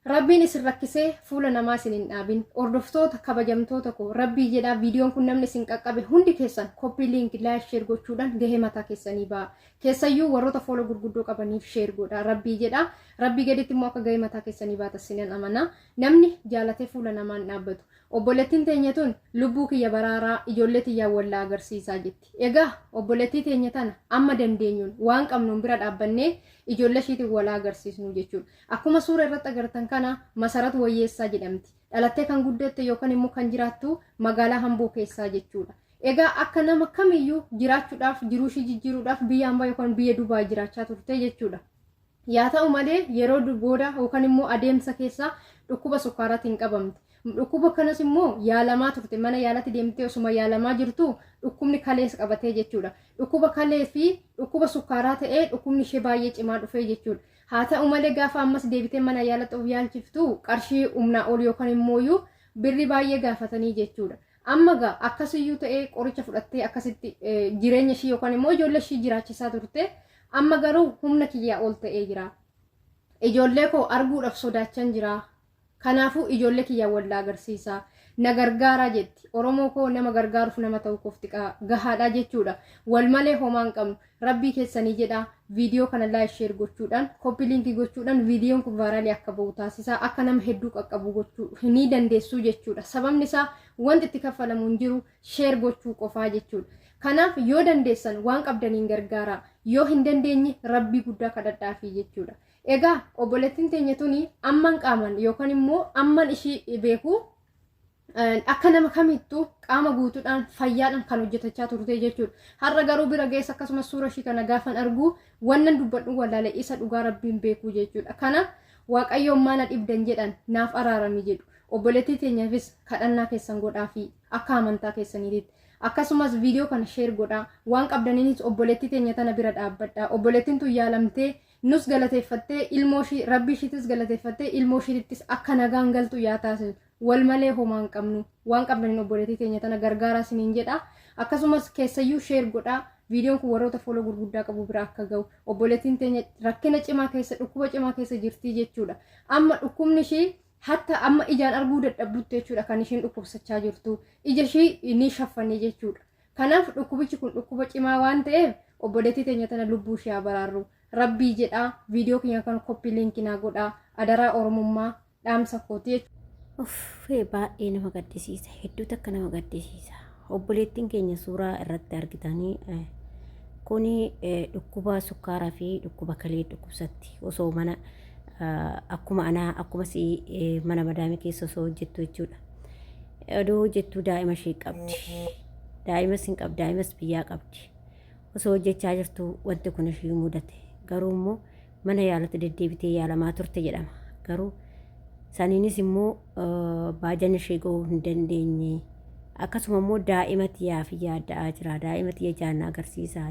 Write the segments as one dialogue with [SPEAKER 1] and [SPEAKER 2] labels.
[SPEAKER 1] Rabbiin isin rakkisee fuula namaa isin hin dhaabin. Hordoftoota kabajamtoota koo Rabbii jedhaa viidiyoon kun namni isin qaqqabe hundi keessan koppii liinkii laayik sheer gochuudhaan gahee mataa keessanii ba'a. Keessayyuu warroota foola gurguddoo qabaniif sheer godha. Rabbii jedhaa. Rabbii gaditti immoo akka gahee mataa keessanii baata sinan amana. Namni jaalatee fuula namaa hin dhaabbatu. Obboleettiin teenya tun lubbuu kiyya baraaraa ijoollee tiyyaa wallaa agarsiisaa jetti. Egaa obboleettii teenya tana amma dandeenyuun waan qabnuun bira dhaabbannee ijoollee ishiitiin walaa agarsiisnu jechuudha. Akkuma suura irratti agartan kana Masaratu Wayyeessaa jedhamti. Dhalattee kan guddatte yookaan immoo kan jiraattu magaalaa Hamboo keessaa jechuudha. Egaa akka nama kamiyyuu jiraachuudhaaf jiruu ishii jijjiiruudhaaf biyya hambaa yookaan biyya Dubaay jiraachaa turte jechuudha. Yaa ta'u malee yeroo booda yookaan immoo adeemsa keessaa dhukkuba sukkaaraatiin qabamte. Dhukkuba kanas immoo yaalamaa turte mana yaalatti deemtee osuma yaalamaa jirtu dhukkubni kalees qabatee jechuudha. Dhukkuba kalee fi dhukkuba sukkaaraa ta'ee dhukkubni ishee baay'ee cimaa dhufee jechuudha. Haa ta'u malee gaafa ammas deebitee mana yaalatti of yaalchiftu qarshii humnaa ol yookaan immoo birri baay'ee gaafatanii jechuudha. Amma gaa akkasiyyuu ta'ee qoricha fudhattee akkasitti jireenya ishii yookaan immoo ijoollee ishii jiraachisaa turte. Amma garuu humna kiyyaa ol ta'ee jira. Ijoollee koo arguudhaaf sodaachan jira. Kanaafuu ijoollee kiyyaa wallaa agarsiisa. Na gargaaraa jetti. Oromoo koo nama gargaaruuf nama ta'u qofti gahaadha jechuudha. Wal malee homaa hin qabnu. Rabbii keessanii jedha viidiyoo kana laayik sheer gochuudhaan koppii liinkii gochuudhaan viidiyoon kun vaaraalii akka bahu taasisaa akka nama hedduu qaqqabu gochuu ni dandeessu jechuudha. Sababni isaa wanti itti kaffalamu hin jiru sheer gochuu qofaa jechuudha. Kanaaf yoo dandeessan waan qabdaniin gargaaraa yoo hin dandeenye rabbii guddaa kadhadhaafi jechuudha. Egaa obboleettiin teenya tuni amman qaaman yookaan immoo amman ishii beeku akka nama kamittuu qaama guutuudhaan fayyaadhaan kan hojjetachaa turte jechuudha. Har'a garuu bira geessa akkasumas suura ishii kana gaafan argu wannan dubbadhu wallaalee isa dhugaa rabbiin beeku jechuudha. Kanaaf waaqayyoon maana dhibdan jedhan naaf araarami jedhu. Obboleettii teenyaafis kadhannaa keessan godhaa fi akka amantaa keessaniitti. Akkasumas viidiyoo kana sheer godhaa waan qabdaniinis obboleettii teenya tana bira dhaabbadhaa. Obboleettiin tun yaalamtee nus galateeffattee ilmoo ishii rabbii ishiitis galateeffattee ilmoo ishiittis akka nagaan galtu yaa taasisu. Wal malee homaa hin qabnu waan qabdaniin obboleettii teenya tana gargaaraa isiniin jedha. Akkasumas keessayyuu sheer godhaa. Viidiyoon kun warroota foola gurguddaa qabu bira akka ga'u obboleettiin teenya rakkina cimaa keessa dhukkuba cimaa keessa jirti jechuudha. Amma dhukkubni ishii hatta amma ijaan arguu dadhabdutti jechuudha kan ishiin dhukkubsachaa jirtu. Ija ishii ni shaffanne jechuudha. Kanaaf dhukkubichi kun dhukkuba cimaa waan ta'eef obboleettii teenya tana lubbuu ishee baraaru. Rabbii jedhaa viidiyoo keenya kan koppii liinkii naa godhaa adaraa oromummaa dhaamsa kooti.
[SPEAKER 2] Baay'ee nama gaddisiisa. Hedduutu akka nama gaddisiisa. Obboleettiin keenya suuraa irratti argitanii kuni dhukkuba sukkaaraa fi dhukkuba kalee dhukkubsatti osoo mana akkuma anaa akkuma si mana madaamii keessa osoo hojjettu jechuudha. Odoo hojjettuu daa'ima ishee qabdi. Daa'imas hin qabdi. Daa'imas biyyaa qabdi. Osoo hojjechaa jirtu wanti kun ishee mudate. Garuu immoo mana yaalatti deddeebitee yaalamaa turte jedhama. Garuu saniinis immoo baajan ishee gahuu hin dandeenye. Akkasuma immoo daa'ima tiyyaaf yaadda'aa jira. Daa'ima tiyya jaannaa agarsiisaa.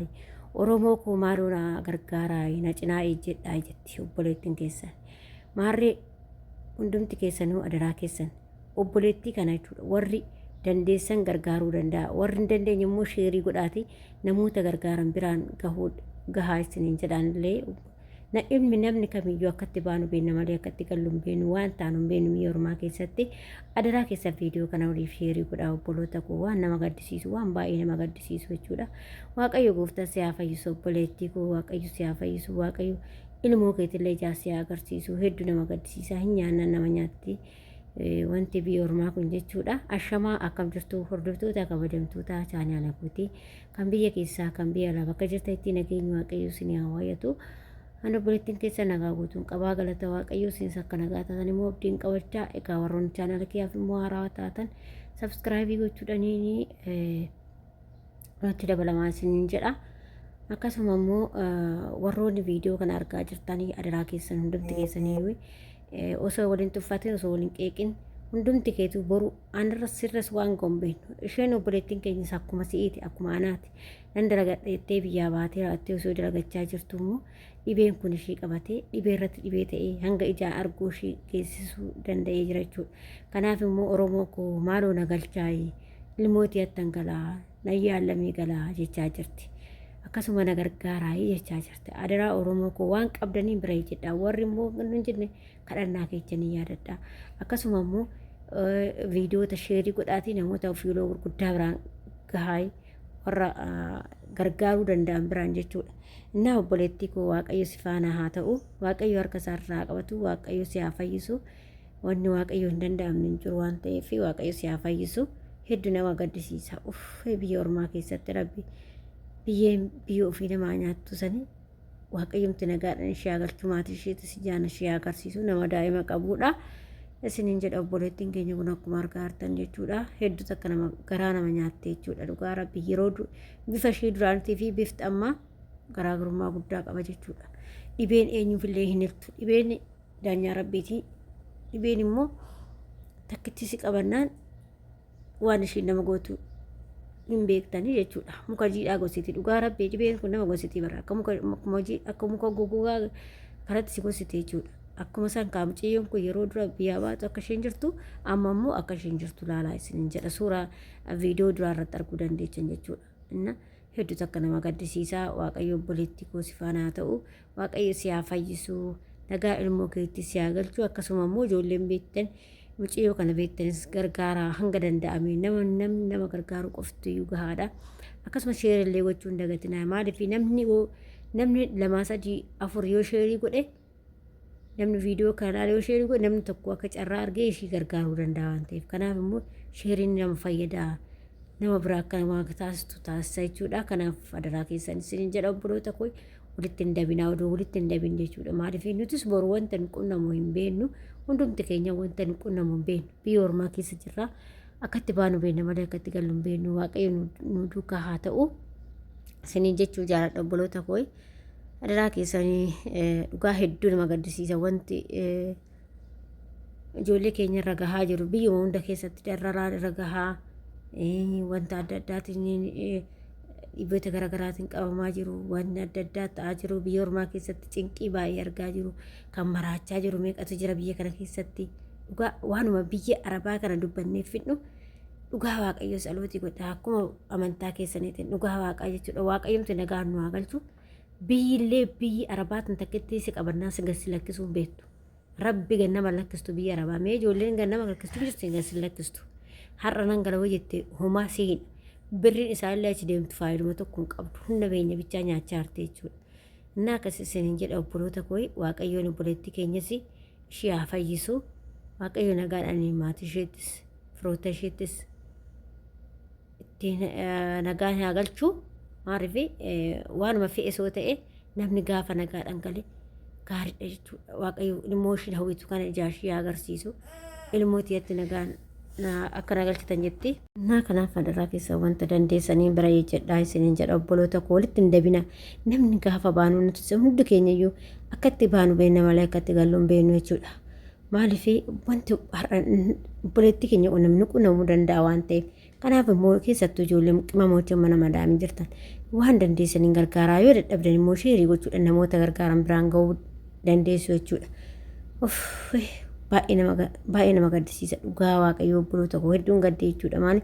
[SPEAKER 2] Oromoo koo maaloo na gargaaraa na cinaa ejjedhaa jetti obboleettiin keessan. Maarree hundumti keessanuu adaraa keessan obboleettii kana jechuudha. Warri dandeessan gargaaruu danda'a. Warri hin dandeenye immoo sheerii godhaati namoota gargaaran biraan gahaa isiniin jedhaan illee ilmi namni kamiyyuu akkatti baanu beekna malee akkatti gallu hin beeknu waan taanu hin beeknu biyya ormaa keessatti adaraa keessa viidiyoo kana waliif sheerii godhaa obboloota koo waan nama gaddisiisu waan baay'ee nama gaddisiisu jechuudha. Waaqayyo gooftaan si haa fayyisu obboleettii koo waaqayyo si haa fayyisu waaqayyo ilmoo keetillee ijaarsi haa agarsiisu hedduu nama gaddisiisa hin nyaannan nama nyaatti wanti biyya ormaa kun jechuudha. Ashamaa akkam jirtu hordoftoota kabajamtoota chaanaala kooti kan biyya keessaa kan biyya alaa bakka jirtanitti nageenya waaqayyo isin haa wayyatu. Ana obboleettiin keessa nagaa guutuun qabaa galata waaqayyo isinis akka nagaa taatan immoo abdiin qabachaa egaa warroonni chaanaala kiyyaaf immoo haarawaa taatan sabskraayibii gochuudhaanii nutti dabalamaa isiniin jedha. Akkasuma immoo warroonni viidiyoo kana argaa jirtanii adaraa keessan hundumti keessanii osoo waliin tuffatin osoo waliin qeeqin hundumti keetu boru anarra sirras waan gombeenu isheen obboleettiin keenyas akkuma si'iiti akkuma anaati nan dalagadheettee biyyaa baatee raattee osoo dalagachaa jirtu immoo dhibeen kun ishii qabatee dhibee irratti dhibee ta'ee hanga ijaa arguu ishii geessisuu danda'ee jira jechuudha. Kanaaf immoo Oromoo koo maaloo na galchaayii ilmootii attan galaa na yaallamii galaa jechaa jirti. akkasuma na gargaaraa jechaa jirti. Adaraa Oromoo koo waan qabdanii bira jedha. Warri immoo hin jenne kadhannaa keessanii yaadadha. Akkasuma immoo viidiyoota sheerii godhaatii namoota fiiloo gurguddaa biraan gahaa warra gargaaruu danda'an biraan jechuudha. Innaa obboleettii koo Waaqayyo si faana haa ta'u, Waaqayyo harka isaarraa qabatu, Waaqayyo si haa fayyisu. Wanni Waaqayyo hin danda'amne hin jiru waan ta'eef Waaqayyo si haa fayyisu. Hedduu nama gaddisiisa. Biyya ormaa keessatti Rabbi biyya ofii namaa nyaattu sanii Waaqayyomti nagaadhaan ishee agarchuu maatii isheetis jaana ishee agarsiisu nama daa'ima qabudha. Isiniin jedha obboleettiin keenya kun akkuma argaa jirtan jechuudha. Hedduu takka nama garaa nama nyaatte jechuudha. Dhugaa Rabbi yeroo bifa ishee duraanitii fi bifti ammaa garaagarummaa guddaa qaba jechuudha. Dhibeen eenyuufillee hin hirtu. Dhibeen daanyaa Rabbiiti. Dhibeen immoo takkitti si qabannaan waan ishiin nama gootu hin beektanii jechuudha. Muka jiidhaa gositi. Dhugaa Rabbi dhibeen kun nama gositi bara. Akka muka gogogaa karatti si gosite jechuudha. Akkuma isaan kaamciyyoon kun yeroo dura biyyaa baatu akka isheen jirtu amma immoo akka isheen jirtu laalaa isiniin jedha. Suuraa viidiyoo duraa irratti arguu dandeechan jechuudha. Inna hedduu takka nama gaddisiisaa. Waaqayyo obboleettii koo si faana haa ta'u. Waaqayyo si haa fayyisu. Nagaa ilmoo keetti si haa galchu. Akkasuma immoo ijoolleen beektan muciyyoo kana beektanis gargaaraa hanga danda'ame nama gargaaru qoftu iyyuu gahaadha. Akkasuma sheerillee gochuu hin dagatinaa. Maaliif namni 2 3 4 yoo sheerii godhe namni viidiyoo kanaa yoo sheerii godhe namni tokko akka carraa argee ishii gargaaruu danda'a waan ta'eef. Kanaaf immoo sheeriin nama fayyada. Nama biraa akka namaa taasistu taasisa jechuudha. Kanaaf adaraa keessan isiniin jedha obboloota koo walitti hin dabinaa oduu walitti hin dabin jechuudha. Maaliif nutis boru wanta hin qunnamu hin beeknu. Hundumti keenya wanta hin qunnamu hin beeknu. Biyya ormaa keessa jirra. Akkatti baanu beekna malee akkatti gallu hin beeknu. Waaqayyo nu duukaa haa ta'u. Isiniin jechuu jaaladha obboloota koo. Adaraa keessanii dhugaa hedduu nama gaddisiisa. Wanti ijoollee keenya irra gahaa jiru biyyuma hunda keessatti dararaan irra gahaa wanta adda addaatiin dhibboota garaagaraatiin qabamaa jiru. Wanni adda addaa ta'aa jiru. Biyya ormaa keessatti cinqii baay'ee argaa jiru. Kan maraachaa jiru meeqatu jira biyya kana keessatti. Dhugaa waanuma biyya Arabaa kana dubbanneef fidhu dhugaa Waaqayyo salootii godha. Akkuma amantaa keessaniitiin dhugaa Waaqaa jechuudha. Waaqayyomti nagaan nu haa galchu. Biyyi Arabaatiin takkitti si qabannaa si gasi lakkisuun beektu. Rabbi gannama lakkistu biyya Arabaa. Mee ijoolleen gannama lakkistu jirti gasi lakkistu. Har'a nan galawoo jettee homaa si hidha. Birriin isaallee achi deemtu faayiduma tokko hin qabdu. Hunda beenya bichaa nyaachaa jirti jechuudha. Innaa akkas isiniin jedha obboloota koo Waaqayyoon obboleettii keenyas ishee haa fayyisu. Waaqayyo nagaadhaan maatii isheettis firoota isheettis ittiin nagaan haa galchu. Maaliif waanuma fe'e soo ta'e namni gaafa nagaadhaan gale gaariidha jechuudha. Waaqayyo ilmoo ishee hawwitu kana ijaashii haa agarsiisu. Ilmootiyatti nagaan akka nagalchitan jetti. Kanaaf adaraa keessaa wanta dandeessanii bira jedhaa isiniin jedha obboloota koo walitti hin dabina. Namni gaafa baanu nuti hundi keenya iyyuu akka itti baanu beekna malee akka itti gallu hin beeknu jechuudha. Maaliif wanti obboleettii keenya namni qunnamuu danda'a waan ta'eef. Kanaaf immoo keessattuu ijoollee qimamoota mana madaamii jirtan waan dandeessaniin gargaaraa yoo dadhabdan immoo sheerii gochuudhaan namoota gargaaran biraan gahuu dandeessu jechuudha. Baay'ee nama gaddisiisa dhugaa Waaqayyo obboloota koo hedduun gaddee jechuudha. Maaliif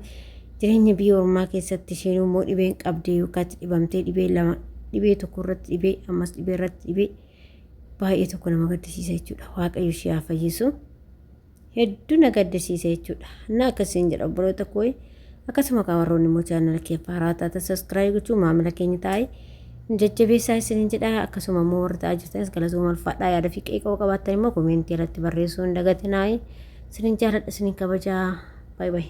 [SPEAKER 2] jireenya biyya ormaa keessatti isheen immoo dhibeen qabdee yookaan dhibamtee dhibee tokko irratti dhibee ammas dhibee irratti dhibee baay'ee tokko nama gaddisiisa jechuudha. Waaqayyo ishee haa fayyisu. Hedduu na gaddisiisa jechuudha. Akkasiin jedha obboloota koo. Akkasuma kan warroonni immoo chaanala kee haaraa taatan saskiraayib gochuun maamila keenya taa'ee jajjabeessaa isiniin jedha. Akkasuma immoo warra ta'aa jirtanis galatooma ulfaadhaa yaada fi qeeqoo qabaattan immoo koomentii irratti barreessuu hin dagatinaa. Isiniin jaaladha isiniin kabajaa. Baay'ee.